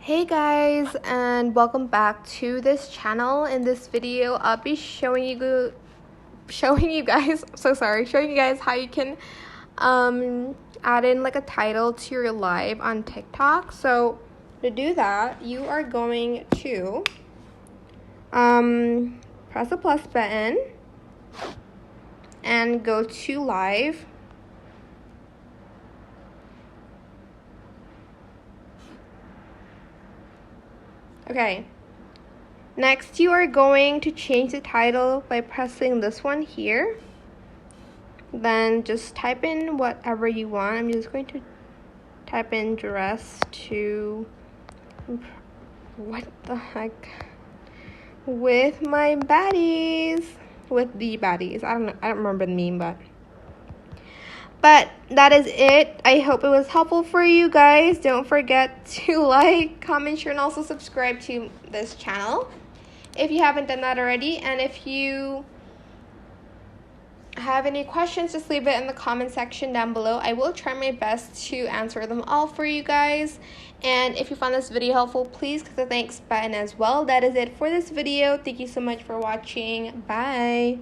Hey guys, and welcome back to this channel. In this video I'll be showing you guys how you can add in like a title to your live on TikTok. So to do that, you are going to press the plus button and go to live. Okay, next you are going to change the title by pressing this one here. Then just type in whatever you want. I'm just going to type in dress to what the heck with my baddies, with the baddies. I don't remember the meme, but that is it. I hope it was helpful for you guys. Don't forget to like, comment, share, and also subscribe to this channel if you haven't done that already. And if you have any questions, just leave it in the comment section down below. I will try my best to answer them all for you guys. And if you found this video helpful, please click the thanks button as well. That is it for this video. Thank you so much for watching. Bye.